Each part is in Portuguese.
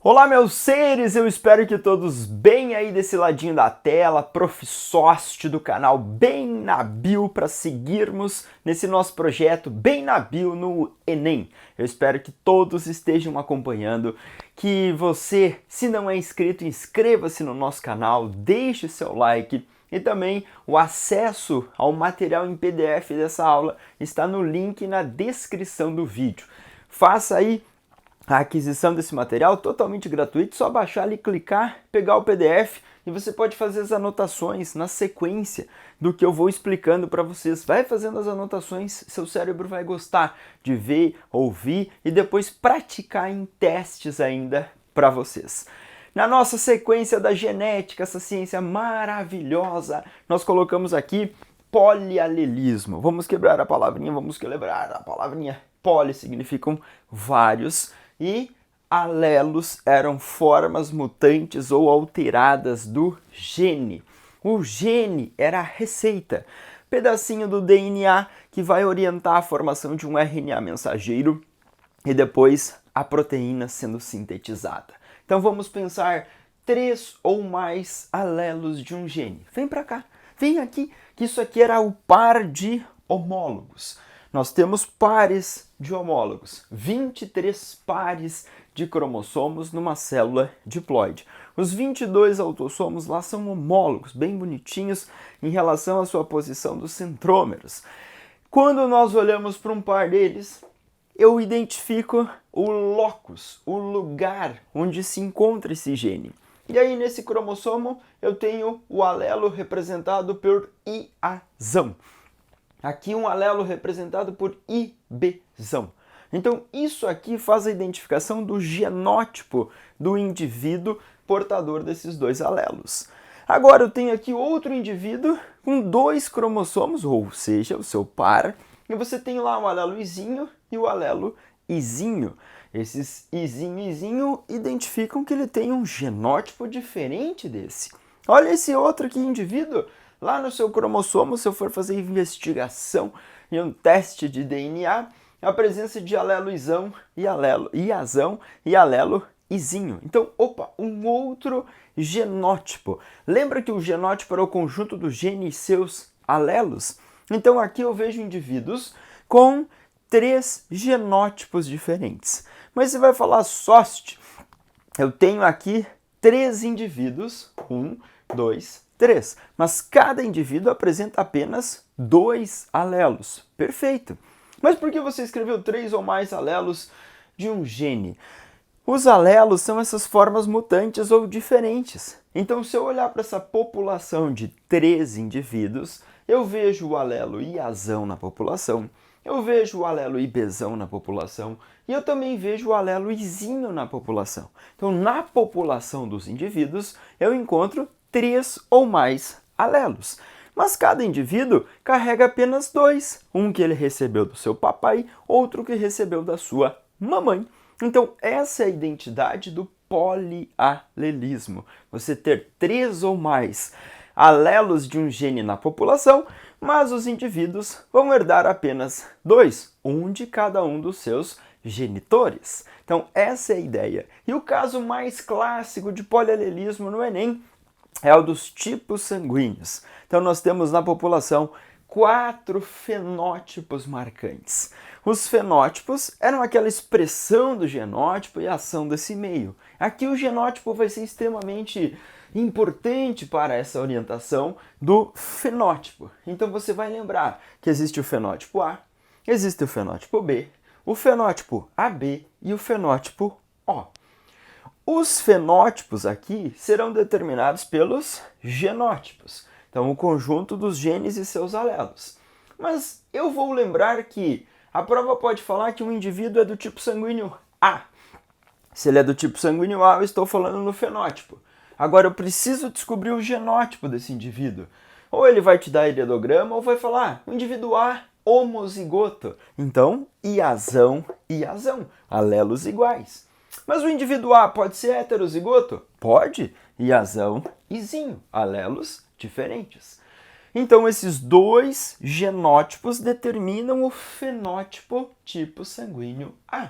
Olá, meus seres! Eu espero que todos bem aí desse ladinho da tela, profissoste do canal Bem na Bio, para seguirmos nesse nosso projeto Bem na Bio no Enem. Eu espero que todos estejam acompanhando, que você, se não é inscrito, inscreva-se no nosso canal, deixe seu like e também o acesso ao material em PDF dessa aula está no link na descrição do vídeo. Faça aí a aquisição desse material totalmente gratuito, só baixar ali, clicar, pegar o PDF e você pode fazer as anotações na sequência do que eu vou explicando para vocês. Vai fazendo as anotações, seu cérebro vai gostar de ver, ouvir e depois praticar em testes ainda para vocês. Na nossa sequência da genética, essa ciência maravilhosa, nós colocamos aqui polialelismo. Vamos quebrar a palavrinha, Poli significam vários e alelos eram formas mutantes ou alteradas do gene. O gene era a receita, pedacinho do DNA que vai orientar a formação de um RNA mensageiro e depois a proteína sendo sintetizada. Então vamos pensar 3 ou mais alelos de um gene. Vem para cá, vem aqui, que isso aqui era o par de homólogos. Nós temos pares de homólogos, 23 pares de cromossomos numa célula diploide. Os 22 autossomos lá são homólogos, bem bonitinhos em relação à sua posição dos centrômeros. Quando nós olhamos para um par deles, eu identifico o locus, o lugar onde se encontra esse gene. E aí nesse cromossomo eu tenho o alelo representado por IAzão. Aqui um alelo representado por IBzão. Então isso aqui faz a identificação do genótipo do indivíduo portador desses dois alelos. Agora eu tenho aqui outro indivíduo com 2 cromossomos, ou seja, o seu par, e você tem lá o alelo izinho e o alelo izinho. Esses izinho e izinho identificam que ele tem um genótipo diferente desse. Olha esse outro aqui, indivíduo. Lá no seu cromossomo, se eu for fazer investigação em um teste de DNA, a presença de alelo isão e alelo iazão e alelo izinho. Então, um outro genótipo. Lembra que o genótipo era o conjunto do gene e seus alelos? Então aqui eu vejo indivíduos com 3 genótipos diferentes. Mas você vai falar, Sost, eu tenho aqui 3 indivíduos, 1, 2, 3. Mas cada indivíduo apresenta apenas 2 alelos. Perfeito. Mas por que você escreveu 3 ou mais alelos de um gene? Os alelos são essas formas mutantes ou diferentes. Então, se eu olhar para essa população de 3 indivíduos, eu vejo o alelo iazão na população, eu vejo o alelo ibzão na população e eu também vejo o alelo izinho na população. Então, na população dos indivíduos, eu encontro 3 ou mais alelos. Mas cada indivíduo carrega apenas 2. Um que ele recebeu do seu papai, outro que recebeu da sua mamãe. Então, essa é a identidade do polialelismo. Você ter 3 ou mais alelos de um gene na população, mas os indivíduos vão herdar apenas 2, um de cada um dos seus genitores. Então, essa é a ideia. E o caso mais clássico de polialelismo no Enem é o dos tipos sanguíneos. Então nós temos na população 4 fenótipos marcantes. Os fenótipos eram aquela expressão do genótipo e a ação desse meio. Aqui o genótipo vai ser extremamente importante para essa orientação do fenótipo. Então você vai lembrar que existe o fenótipo A, existe o fenótipo B, o fenótipo AB e o fenótipo O. Os fenótipos aqui serão determinados pelos genótipos, então o conjunto dos genes e seus alelos. Mas eu vou lembrar que a prova pode falar que um indivíduo é do tipo sanguíneo A. Se ele é do tipo sanguíneo A, eu estou falando no fenótipo. Agora eu preciso descobrir o genótipo desse indivíduo. Ou ele vai te dar heredograma ou vai falar, o indivíduo A homozigoto. Então, iazão, iazão, alelos iguais. Mas o indivíduo A pode ser heterozigoto? Pode. Iazão, izinho, alelos diferentes. Então, esses 2 genótipos determinam o fenótipo tipo sanguíneo A.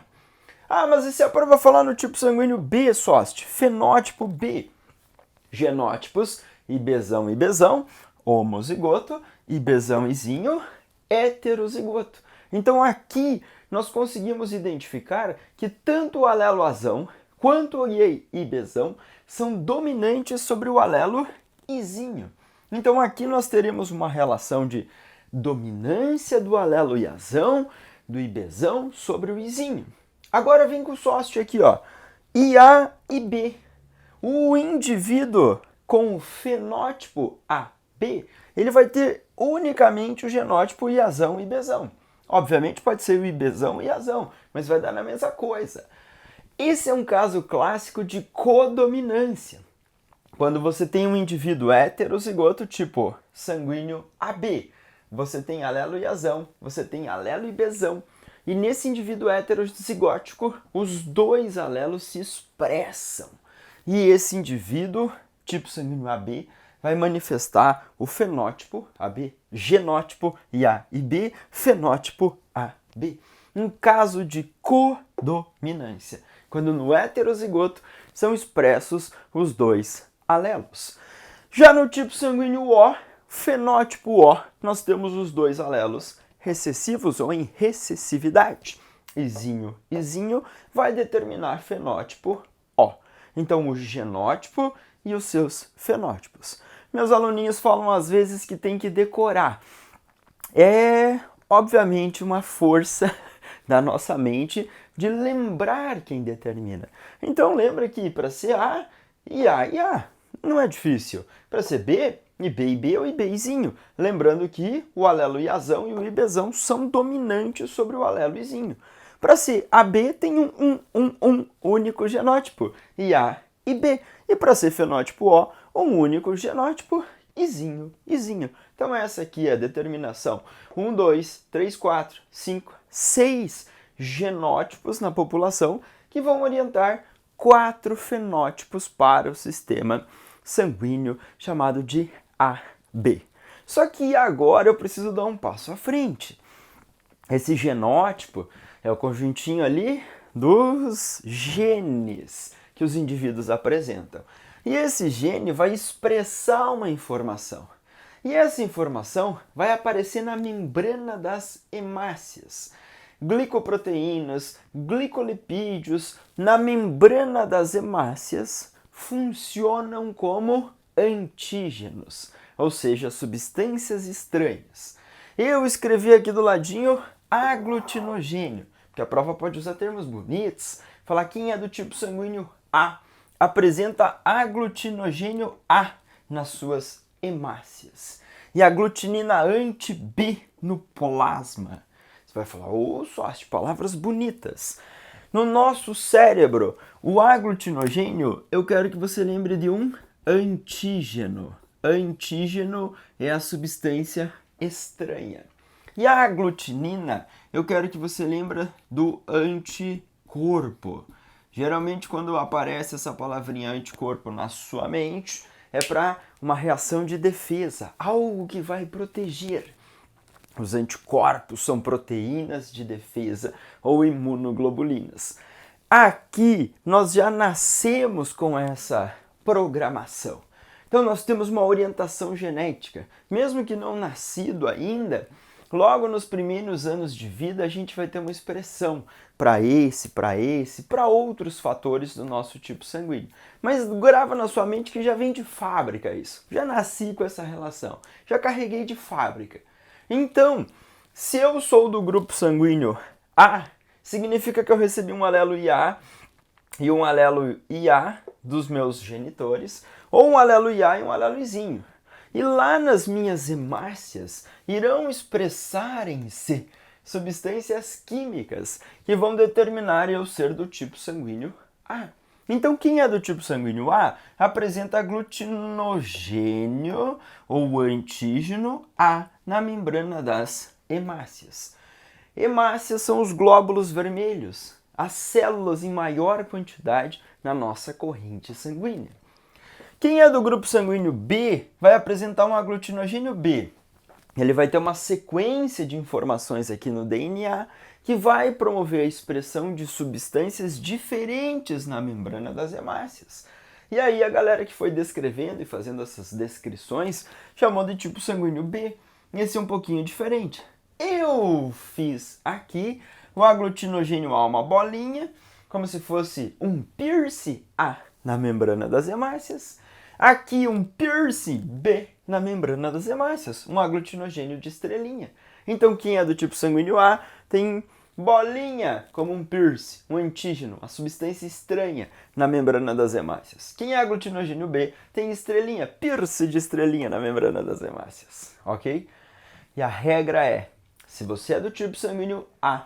Ah, mas e se a prova falar no tipo sanguíneo B, sócio? Fenótipo B. Genótipos IBzão, IBzão, homozigoto, IBzão, Izinho, heterozigoto. Então aqui nós conseguimos identificar que tanto o alelo Azão quanto o IBzão são dominantes sobre o alelo Izinho. Então aqui nós teremos uma relação de dominância do alelo Iazão, do IBzão sobre o Izinho. Agora vem com o sócio aqui, ó, IA e B. O indivíduo com o fenótipo AB, ele vai ter unicamente o genótipo Iazão e IBzão. Obviamente pode ser o IBzão e Iazão, mas vai dar na mesma coisa. Esse é um caso clássico de codominância. Quando você tem um indivíduo heterozigoto tipo sanguíneo AB, você tem alelo Iazão, você tem alelo IBzão, e nesse indivíduo heterozigótico, os dois alelos se expressam. E esse indivíduo, tipo sanguíneo AB, vai manifestar o fenótipo AB, genótipo IA e B, fenótipo AB. Um caso de codominância, quando no heterozigoto são expressos os dois alelos. Já no tipo sanguíneo O, fenótipo O, nós temos os dois alelos recessivos ou em recessividade. Izinho, Izinho vai determinar fenótipo O. Então, o genótipo e os seus fenótipos. Meus aluninhos falam às vezes que tem que decorar. É, obviamente, uma força da nossa mente de lembrar quem determina. Então, lembra que para ser A e A, não é difícil. Para ser B e B ou IBzinho. Lembrando que o alelo Iazão e o IBzão são dominantes sobre o alelo Izinho. Para ser AB tem um único genótipo, IA e B. E para ser fenótipo O, um único genótipo, Izinho, Izinho. Então essa aqui é a determinação. 1, 2, 3, 4, 5, 6 genótipos na população que vão orientar 4 fenótipos para o sistema sanguíneo chamado de AB. Só que agora eu preciso dar um passo à frente. Esse genótipo é o conjuntinho ali dos genes que os indivíduos apresentam. E esse gene vai expressar uma informação. E essa informação vai aparecer na membrana das hemácias. Glicoproteínas, glicolipídios, na membrana das hemácias, funcionam como antígenos, ou seja, substâncias estranhas. Eu escrevi aqui do ladinho aglutinogênio, porque a prova pode usar termos bonitos, falar quem é do tipo sanguíneo A, apresenta aglutinogênio A nas suas hemácias. E a aglutinina anti-B no plasma. Você vai falar, sócio, palavras bonitas. No nosso cérebro, o aglutinogênio, eu quero que você lembre de um antígeno. Antígeno é a substância estranha. E a aglutinina, eu quero que você lembre do anticorpo. Geralmente, quando aparece essa palavrinha anticorpo na sua mente, é para uma reação de defesa, algo que vai proteger. Os anticorpos são proteínas de defesa ou imunoglobulinas. Aqui, nós já nascemos com essa programação. Então, nós temos uma orientação genética. Mesmo que não nascido ainda, logo nos primeiros anos de vida, a gente vai ter uma expressão para outros fatores do nosso tipo sanguíneo. Mas grava na sua mente que já vem de fábrica isso. Já nasci com essa relação. Já carreguei de fábrica. Então, se eu sou do grupo sanguíneo A, significa que eu recebi um alelo IA e um alelo IA dos meus genitores, ou um alelo IA e um alelo Izinho. E lá nas minhas hemácias irão expressarem-se substâncias químicas que vão determinar eu ser do tipo sanguíneo A. Então, quem é do tipo sanguíneo A apresenta aglutinogênio ou antígeno A na membrana das hemácias. Hemácias são os glóbulos vermelhos, as células em maior quantidade na nossa corrente sanguínea. Quem é do grupo sanguíneo B vai apresentar um aglutinogênio B. ele vai ter uma sequência de informações aqui no DNA que vai promover a expressão de substâncias diferentes na membrana das hemácias. E aí a galera que foi descrevendo e fazendo essas descrições chamou de tipo sanguíneo B. Esse é um pouquinho diferente. Eu fiz aqui o aglutinogênio A, uma bolinha, como se fosse um pierce A na membrana das hemácias. Aqui um pierce B na membrana das hemácias, um aglutinogênio de estrelinha. Então quem é do tipo sanguíneo A tem bolinha como um pierce, um antígeno, uma substância estranha na membrana das hemácias. Quem é aglutinogênio B tem estrelinha, pierce de estrelinha na membrana das hemácias, ok? E a regra é, se você é do tipo sanguíneo A,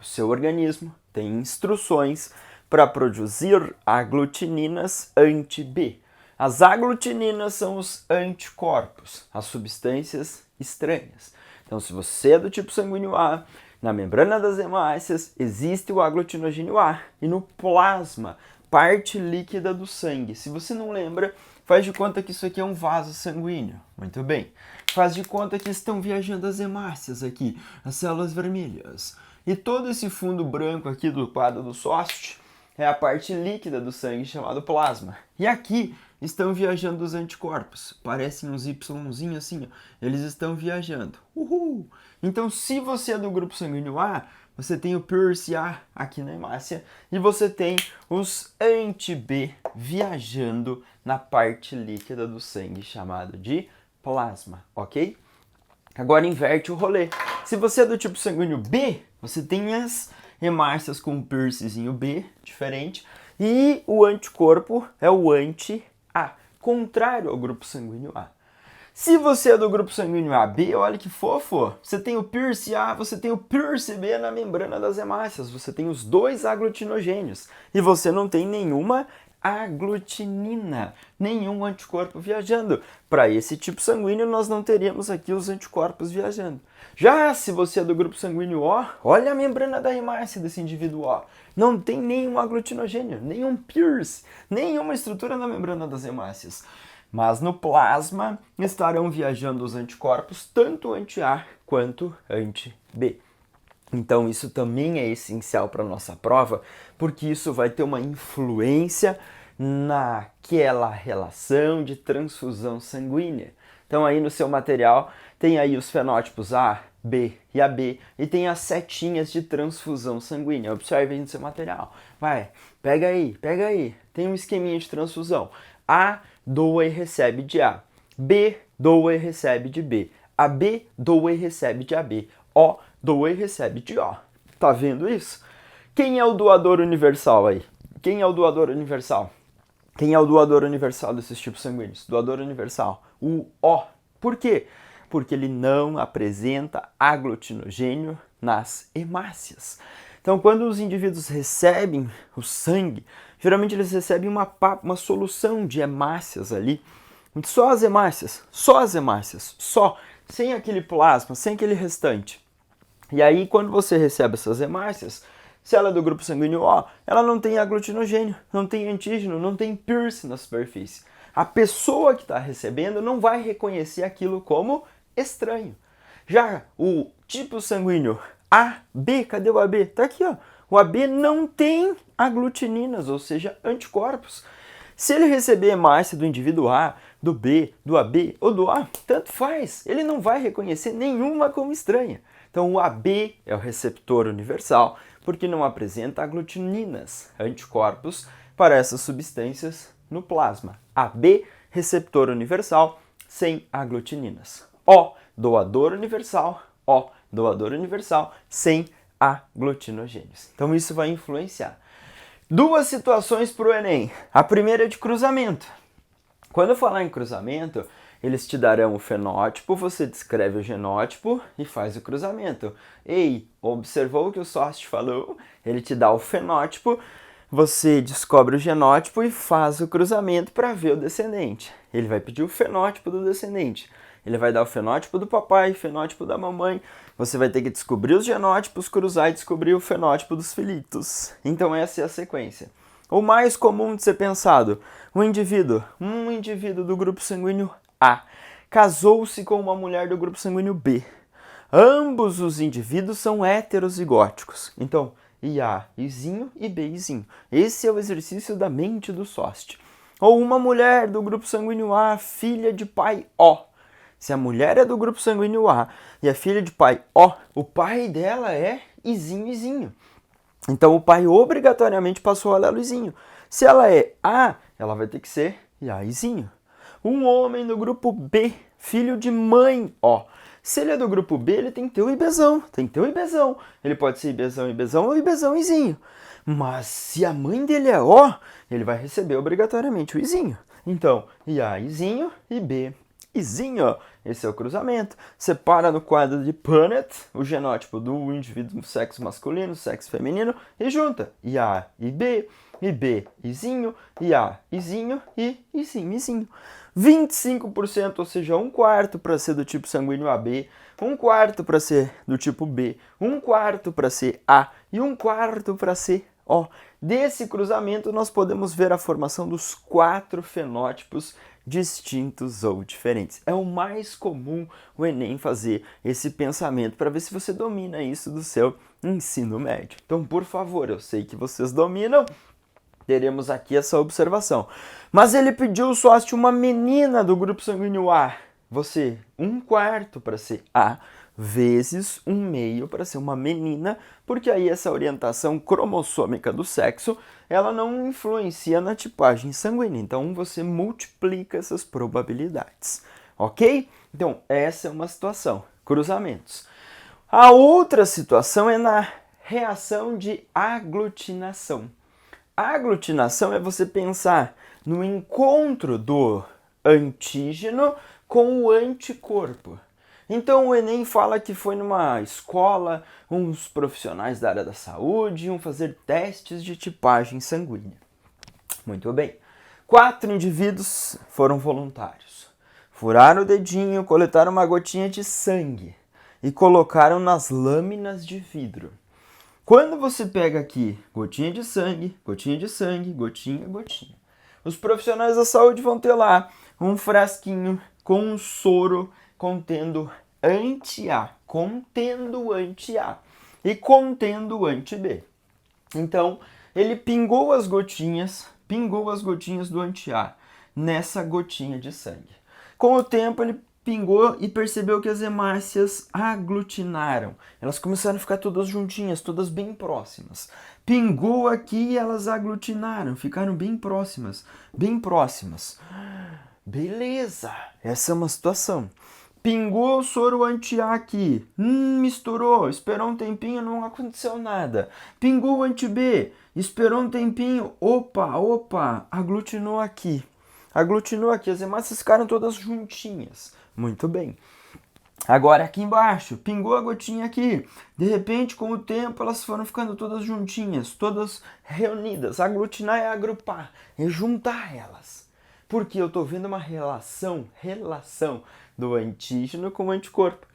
o seu organismo tem instruções para produzir aglutininas anti-B. As aglutininas são os anticorpos, as substâncias estranhas. Então, se você é do tipo sanguíneo A, na membrana das hemácias existe o aglutinogênio A e no plasma, parte líquida do sangue. Se você não lembra, faz de conta que isso aqui é um vaso sanguíneo. Muito bem. Faz de conta que estão viajando as hemácias aqui, as células vermelhas. E todo esse fundo branco aqui do quadro do Sost é a parte líquida do sangue chamado plasma. E aqui estão viajando os anticorpos. Parecem uns Yzinhos assim, ó. Eles estão viajando. Uhul! Então, se você é do grupo sanguíneo A, você tem o pierce A aqui na hemácia e você tem os anti-B viajando na parte líquida do sangue chamado de plasma, ok? Agora inverte o rolê. Se você é do tipo sanguíneo B, você tem as hemácias com um piercezinho B, diferente, e o anticorpo é o anti-A, contrário ao grupo sanguíneo A. Se você é do grupo sanguíneo AB, olha que fofo, você tem o pierce A, você tem o pierce B na membrana das hemácias, você tem os dois aglutinogênios, e você não tem nenhuma aglutinina, nenhum anticorpo viajando. Para esse tipo sanguíneo, nós não teríamos aqui os anticorpos viajando. Já se você é do grupo sanguíneo O, olha a membrana da hemácia desse indivíduo O. Não tem nenhum aglutinogênio, nenhum pierce, nenhuma estrutura na membrana das hemácias. Mas no plasma estarão viajando os anticorpos, tanto anti-A quanto anti-B. Então isso também é essencial para a nossa prova, porque isso vai ter uma influência naquela relação de transfusão sanguínea. Então aí no seu material tem aí os fenótipos A, B e AB e tem as setinhas de transfusão sanguínea. Observe aí no seu material. Vai, pega aí. Tem um esqueminha de transfusão. A doa e recebe de A. B doa e recebe de B. AB doa e recebe de AB. O doa e recebe de O. Tá vendo isso? Quem é o doador universal aí? Quem é o doador universal? Quem é o doador universal desses tipos sanguíneos? Doador universal. O O. Por quê? Porque ele não apresenta aglutinogênio nas hemácias. Então, quando os indivíduos recebem o sangue, geralmente eles recebem uma solução de hemácias ali. Só as hemácias, sem aquele plasma, sem aquele restante. E aí, quando você recebe essas hemácias, se ela é do grupo sanguíneo O, ela não tem aglutinogênio, não tem antígeno, não tem pierce na superfície. A pessoa que está recebendo não vai reconhecer aquilo como estranho. Já o tipo sanguíneo AB, cadê o AB? Tá aqui, ó. O AB não tem aglutininas, ou seja, anticorpos. Se ele receber hemácia do indivíduo A, do B, do AB ou do A, tanto faz. Ele não vai reconhecer nenhuma como estranha. Então o AB é o receptor universal, porque não apresenta aglutininas, anticorpos, para essas substâncias no plasma. AB, receptor universal, sem aglutininas. O, doador universal, sem aglutinogênios. Então isso vai influenciar. Duas situações para o Enem. A primeira é de cruzamento. Quando eu falar em cruzamento, eles te darão o fenótipo, você descreve o genótipo e faz o cruzamento. Ei, observou o que o Sost falou? Ele te dá o fenótipo, você descobre o genótipo e faz o cruzamento para ver o descendente. Ele vai pedir o fenótipo do descendente. Ele vai dar o fenótipo do papai, o fenótipo da mamãe. Você vai ter que descobrir os genótipos, cruzar e descobrir o fenótipo dos filhitos. Então essa é a sequência. O mais comum de ser pensado, um indivíduo do grupo sanguíneo A. casou-se com uma mulher do grupo sanguíneo B. Ambos os indivíduos são heterozigóticos. Então, IA, Izinho e B, Izinho. Esse é o exercício da mente do sóste. Ou uma mulher do grupo sanguíneo A, filha de pai O. Se a mulher é do grupo sanguíneo A e é filha de pai O, o pai dela é Izinho, Izinho. Então o pai obrigatoriamente passou o alelo Izinho. Se ela é A, ela vai ter que ser IA, Izinho. Um homem do grupo B, filho de mãe O. Se ele é do grupo B, ele tem que ter o IBzão. Tem que ter o IBzão. Ele pode ser IBzão, IBzão ou IBzão, Izinho. Mas se a mãe dele é O, ele vai receber obrigatoriamente o Izinho. Então, IA, Izinho e B, Izinho. Esse é o cruzamento. Separa no quadro de Punnett o genótipo do indivíduo sexo masculino, sexo feminino e junta IA e B, Izinho, IA, Izinho e Izinho, Izinho. 25%, ou seja, 1/4 para ser do tipo sanguíneo AB, 1/4 para ser do tipo B, 1/4 para ser A e 1/4 para ser O. Desse cruzamento, nós podemos ver a formação dos 4 fenótipos distintos ou diferentes. É o mais comum o Enem fazer esse pensamento para ver se você domina isso do seu ensino médio. Então, por favor, eu sei que vocês dominam, teremos aqui essa observação. Mas ele pediu sócio uma menina do grupo sanguíneo A. Você, 1/4 para ser A, vezes 1/2 para ser uma menina, porque aí essa orientação cromossômica do sexo, ela não influencia na tipagem sanguínea. Então, você multiplica essas probabilidades, ok? Então, essa é uma situação. Cruzamentos. A outra situação é na reação de aglutinação. A aglutinação é você pensar no encontro do antígeno com o anticorpo. Então o Enem fala que foi numa escola, uns profissionais da área da saúde iam fazer testes de tipagem sanguínea. Muito bem. 4 indivíduos foram voluntários. Furaram o dedinho, coletaram uma gotinha de sangue e colocaram nas lâminas de vidro. Quando você pega aqui gotinha de sangue, gotinha, gotinha. Os profissionais da saúde vão ter lá um frasquinho com um soro contendo anti-A e contendo anti-B. Então, ele pingou as gotinhas do anti-A nessa gotinha de sangue. Com o tempo, ele pingou e percebeu que as hemácias aglutinaram. Elas começaram a ficar todas juntinhas, todas bem próximas. Pingou aqui e elas aglutinaram, ficaram bem próximas, bem próximas. Beleza, essa é uma situação. Pingou o soro anti-A aqui, misturou, esperou um tempinho, não aconteceu nada. Pingou o anti-B, esperou um tempinho, opa, aglutinou aqui. As hemácias ficaram todas juntinhas. Muito bem. Agora aqui embaixo, pingou a gotinha aqui. De repente, com o tempo, elas foram ficando todas juntinhas, todas reunidas. Aglutinar é agrupar, é juntar elas. Porque eu estou vendo uma relação do antígeno com o anticorpo.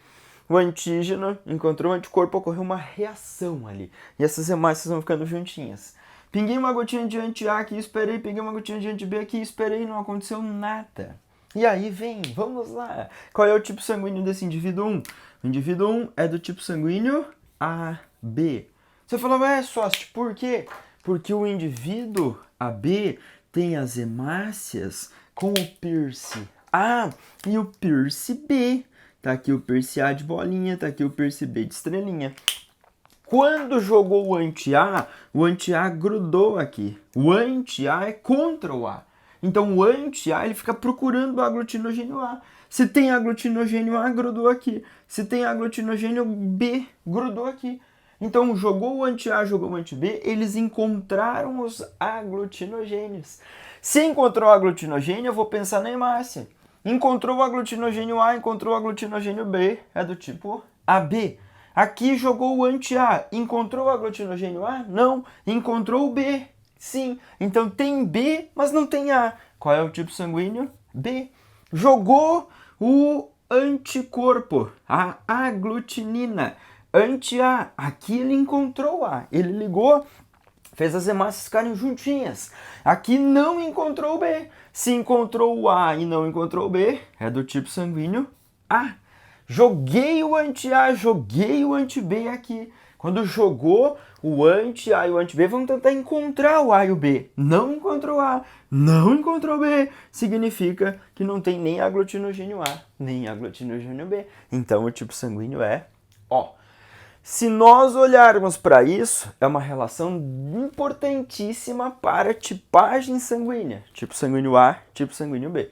O antígeno encontrou o anticorpo, ocorreu uma reação ali. E essas hemácias vão ficando juntinhas. Pinguei uma gotinha de anti-A aqui, esperei. Peguei uma gotinha de anti-B aqui, esperei. Não aconteceu nada. E aí vem, vamos lá. Qual é o tipo sanguíneo desse indivíduo 1? O indivíduo 1 é do tipo sanguíneo AB. Você falou, ué, sócio, por quê? Porque o indivíduo AB tem as hemácias com o Pierce A e o Pierce B. Tá aqui o Pierce A de bolinha, tá aqui o Pierce B de estrelinha. Quando jogou o anti-A grudou aqui. O anti-A é contra o A. Então o anti-A ele fica procurando o aglutinogênio A. Se tem aglutinogênio A, grudou aqui. Se tem aglutinogênio B, grudou aqui. Então jogou o anti-A, jogou o anti-B, eles encontraram os aglutinogênios. Se encontrou o aglutinogênio, eu vou pensar na hemácia. Encontrou o aglutinogênio A, encontrou o aglutinogênio B, é do tipo AB. Aqui jogou o anti-A, encontrou o aglutinogênio A? Não, encontrou o B. Sim, então tem B, mas não tem A. Qual é o tipo sanguíneo? B. Jogou o anticorpo, a aglutinina, anti-A. Aqui ele encontrou A. Ele ligou, fez as hemácias ficarem juntinhas. Aqui não encontrou o B. Se encontrou o A e não encontrou o B, é do tipo sanguíneo A. Joguei o anti-A, joguei o anti-B aqui. Quando jogou o anti-A e o anti-B, vamos tentar encontrar o A e o B. Não encontrou A, não encontrou B. Significa que não tem nem aglutinogênio A, nem aglutinogênio B. Então o tipo sanguíneo é O. Se nós olharmos para isso, é uma relação importantíssima para a tipagem sanguínea. Tipo sanguíneo A, tipo sanguíneo B.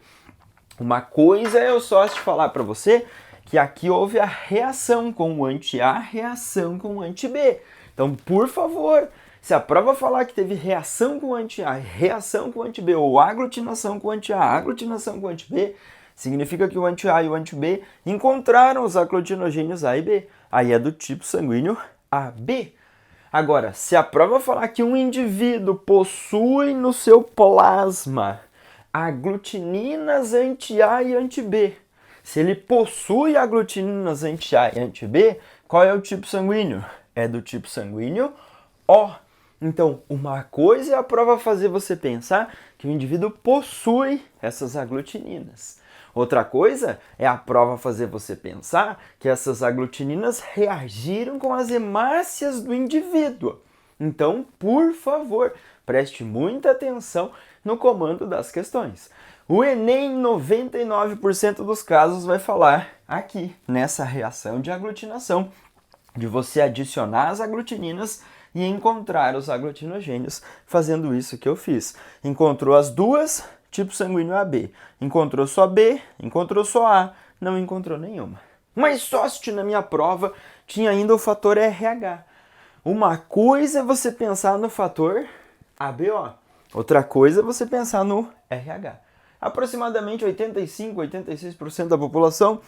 Uma coisa é eu só te falar para você que aqui houve a reação com o anti-A, reação com o anti-B. Então, por favor, se a prova falar que teve reação com o anti-A, reação com o anti-B, ou aglutinação com o anti-A, aglutinação com o anti-B, significa que o anti-A e o anti-B encontraram os aglutinogênios A e B. Aí é do tipo sanguíneo AB. Agora, se a prova falar que um indivíduo possui no seu plasma aglutininas anti-A e anti-B, se ele possui aglutininas anti-A e anti-B, qual é o tipo sanguíneo? É do tipo sanguíneo O. Então, uma coisa é a prova fazer você pensar que o indivíduo possui essas aglutininas. Outra coisa é a prova fazer você pensar que essas aglutininas reagiram com as hemácias do indivíduo. Então, por favor, preste muita atenção no comando das questões. O Enem, 99% dos casos, vai falar aqui, nessa reação de aglutinação, de você adicionar as aglutininas e encontrar os aglutinogênios, fazendo isso que eu fiz. Encontrou as duas, tipo sanguíneo AB. Encontrou só B, encontrou só A, não encontrou nenhuma. Mas só se na minha prova tinha ainda o fator RH. Uma coisa é você pensar no fator ABO, outra coisa é você pensar no RH. Aproximadamente 86% da população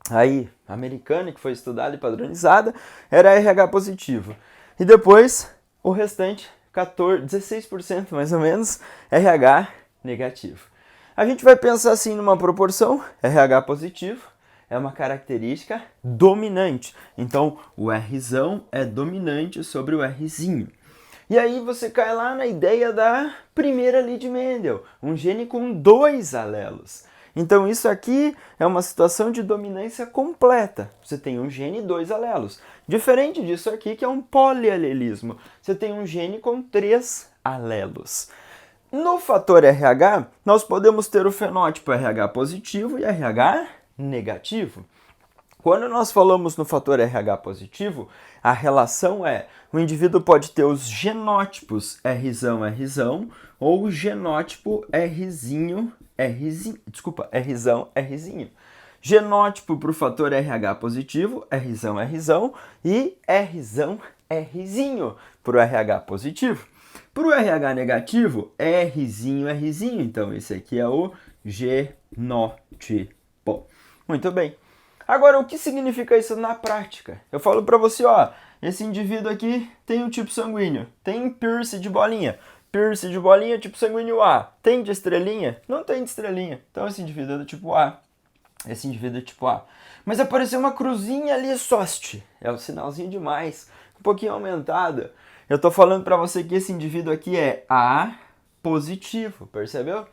aí americana, que foi estudada e padronizada, era RH positivo. E depois, o restante, 16% mais ou menos, RH negativo. A gente vai pensar assim numa proporção, RH positivo é uma característica dominante. Então, o Rzão é dominante sobre o Rzinho. E aí você cai lá na ideia da primeira lei de Mendel, um gene com 2 alelos. Então isso aqui é uma situação de dominância completa. Você tem um gene e 2 alelos. Diferente disso aqui, que é um polialelismo. Você tem um gene com 3 alelos. No fator RH, nós podemos ter o fenótipo RH positivo e RH negativo. Quando nós falamos no fator RH positivo, a relação é, o indivíduo pode ter os genótipos Rzão, Rzão, ou o genótipo Rzinho, Rzão, Rzinho. Genótipo para o fator RH positivo, Rzão, Rzão, e Rzão, Rzinho para o RH positivo. Para o RH negativo, Rzinho, Rzinho. Então, esse aqui é o genótipo. Muito bem. Agora, o que significa isso na prática? Eu falo para você, ó, esse indivíduo aqui tem um tipo sanguíneo, tem Pierce de bolinha. Pierce de bolinha, tipo sanguíneo A. Tem de estrelinha? Não tem de estrelinha. Então, esse indivíduo é do tipo A. Esse indivíduo é tipo A. Mas apareceu uma cruzinha ali, sóste. É o sinalzinho de mais, um pouquinho aumentado. Eu tô falando para você que esse indivíduo aqui é A positivo, percebeu?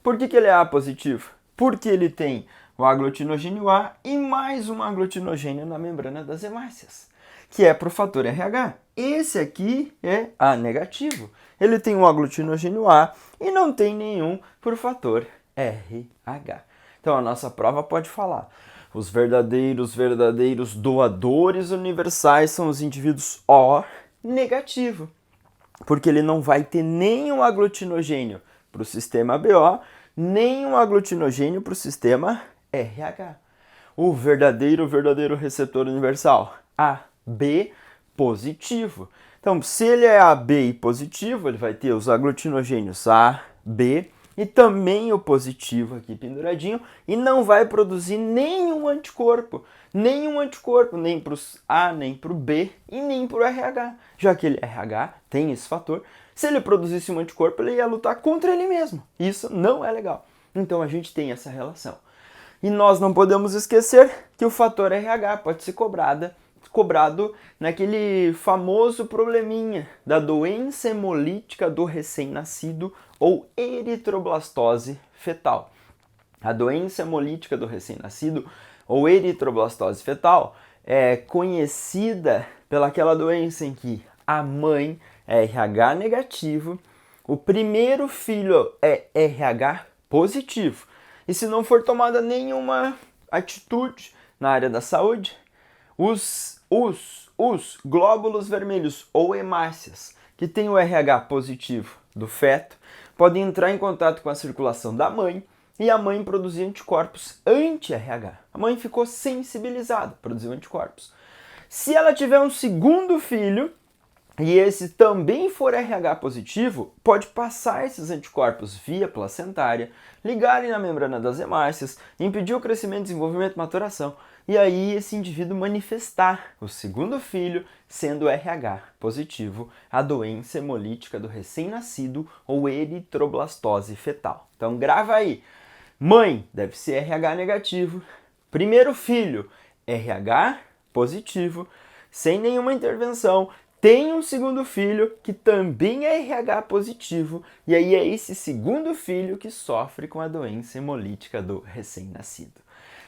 Por que ele é A positivo? Porque ele tem o aglutinogênio A e mais um aglutinogênio na membrana das hemácias, que é para o fator RH. Esse aqui é A negativo. Ele tem um aglutinogênio A e não tem nenhum para o fator RH. Então a nossa prova pode falar: os verdadeiros doadores universais são os indivíduos O negativo, porque ele não vai ter nenhum aglutinogênio para o sistema BO, nenhum aglutinogênio para o sistema RH. O verdadeiro receptor universal, AB positivo. Então, se ele é AB positivo, ele vai ter os aglutinogênios A, B e também o positivo aqui penduradinho e não vai produzir nenhum anticorpo nem para o A, nem para o B e nem para o RH, já que ele RH tem esse fator. Se ele produzisse um anticorpo, ele ia lutar contra ele mesmo. Isso não é legal. Então a gente tem essa relação. E nós não podemos esquecer que o fator RH pode ser cobrada cobrado naquele famoso probleminha da doença hemolítica do recém-nascido ou eritroblastose fetal. A doença hemolítica do recém-nascido ou eritroblastose fetal é conhecida pelaquela doença em que a mãe é RH negativo, o primeiro filho é RH positivo. E se não for tomada nenhuma atitude na área da saúde, os glóbulos vermelhos ou hemácias que têm o RH positivo do feto podem entrar em contato com a circulação da mãe e a mãe produzir anticorpos anti-RH. A mãe ficou sensibilizada, produziu anticorpos. Se ela tiver um segundo filho e esse também for RH positivo, pode passar esses anticorpos via placentária, ligarem na membrana das hemácias, impedir o crescimento, desenvolvimento e maturação, e aí esse indivíduo manifestar o segundo filho sendo RH positivo, a doença hemolítica do recém-nascido ou eritroblastose fetal. Então grava aí, mãe deve ser RH negativo, primeiro filho RH positivo, sem nenhuma intervenção, tem um segundo filho que também é RH positivo, e aí é esse segundo filho que sofre com a doença hemolítica do recém-nascido.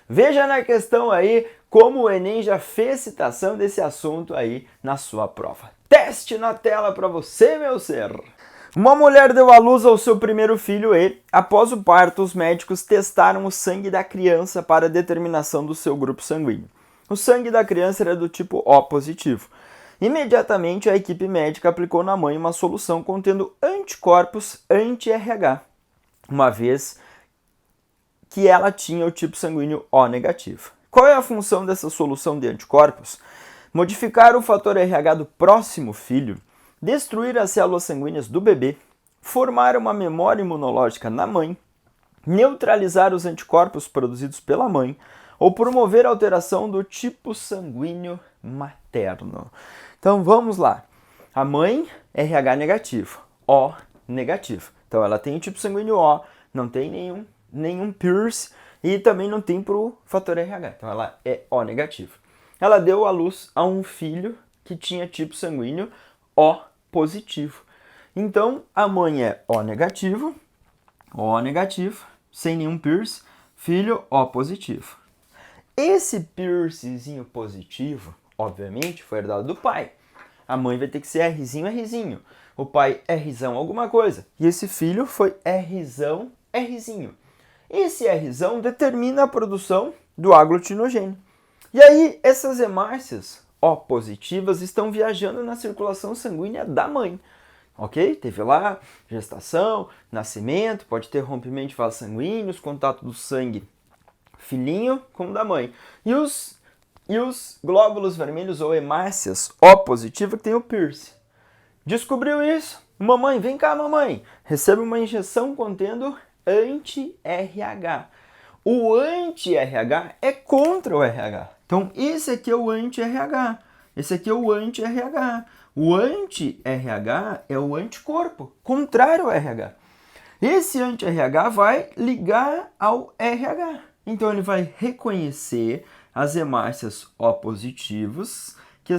Veja na questão aí como o Enem já fez citação desse assunto aí na sua prova. Teste na tela para você, meu ser! Uma mulher deu à luz ao seu primeiro filho e, após o parto, os médicos testaram o sangue da criança para a determinação do seu grupo sanguíneo. O sangue da criança era do tipo O positivo. Imediatamente, a equipe médica aplicou na mãe uma solução contendo anticorpos anti-RH, uma vez que ela tinha o tipo sanguíneo O negativo. Qual é a função dessa solução de anticorpos? Modificar o fator RH do próximo filho, destruir as células sanguíneas do bebê, formar uma memória imunológica na mãe, neutralizar os anticorpos produzidos pela mãe ou promover a alteração do tipo sanguíneo materno. Então vamos lá. A mãe RH negativo, O negativo. Então ela tem o tipo sanguíneo O, não tem nenhum Pierce e também não tem para o fator RH. Então ela é O negativo. Ela deu à luz a um filho que tinha tipo sanguíneo O positivo. Então a mãe é O negativo, sem nenhum Pierce, filho O positivo. Esse Piercezinho positivo, obviamente, foi herdado do pai. A mãe vai ter que ser Rzinho. O pai Rzão alguma coisa. E esse filho foi Rzinho. Esse Rzão determina a produção do aglutinogênio. E aí, essas hemácias O positivas estão viajando na circulação sanguínea da mãe. Ok? Teve lá gestação, nascimento, pode ter rompimento de vasos sanguíneos, contato do sangue filhinho com o da mãe. E os glóbulos vermelhos ou hemácias O positiva que tem o Pierce. Descobriu isso? Mamãe, vem cá, mamãe. Recebe uma injeção contendo anti-RH. O anti-RH é contra o RH. Então, esse aqui é o anti-RH. Esse aqui é o anti-RH. O anti-RH é o anticorpo, contrário ao RH. Esse anti-RH vai ligar ao RH. Então, ele vai reconhecer as hemácias O positivas que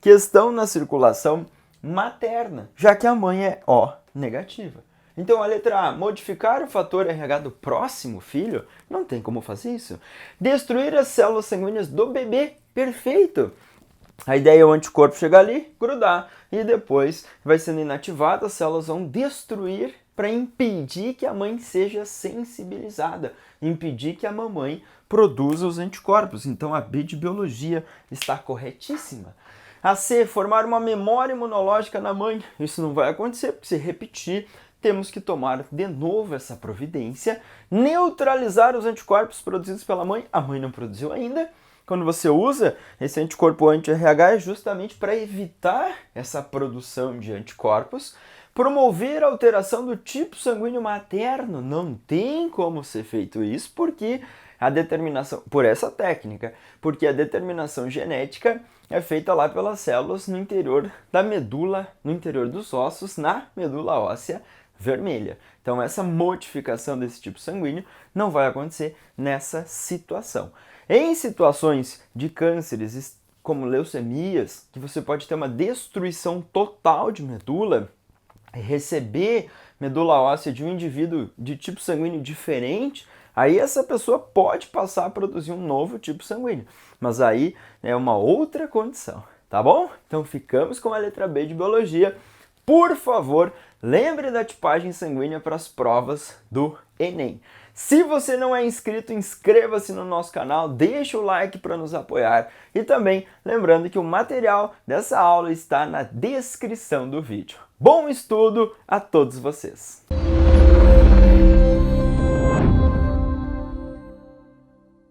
estão na circulação materna, já que a mãe é O negativa. Então, a letra A, modificar o fator RH do próximo filho, não tem como fazer isso. Destruir as células sanguíneas do bebê, perfeito. A ideia é o anticorpo chegar ali, grudar, e depois vai sendo inativado, as células vão destruir para impedir que a mãe seja sensibilizada, impedir que a mamãe produza os anticorpos. Então a B de biologia está corretíssima. A C, formar uma memória imunológica na mãe. Isso não vai acontecer, porque se repetir, temos que tomar de novo essa providência, neutralizar os anticorpos produzidos pela mãe. A mãe não produziu ainda. Quando você usa esse anticorpo anti-RH é justamente para evitar essa produção de anticorpos, promover a alteração do tipo sanguíneo materno. Não tem como ser feito isso porque a determinação, por essa técnica, porque a determinação genética é feita lá pelas células no interior da medula, no interior dos ossos, na medula óssea vermelha. Então essa modificação desse tipo sanguíneo não vai acontecer nessa situação. Em situações de cânceres como leucemias, que você pode ter uma destruição total de medula, receber medula óssea de um indivíduo de tipo sanguíneo diferente, aí essa pessoa pode passar a produzir um novo tipo sanguíneo. Mas aí é uma outra condição, tá bom? Então ficamos com a letra B de biologia. Por favor, lembre da tipagem sanguínea para as provas do Enem. Se você não é inscrito, inscreva-se no nosso canal, deixa o like para nos apoiar e também lembrando que o material dessa aula está na descrição do vídeo. Bom estudo a todos vocês!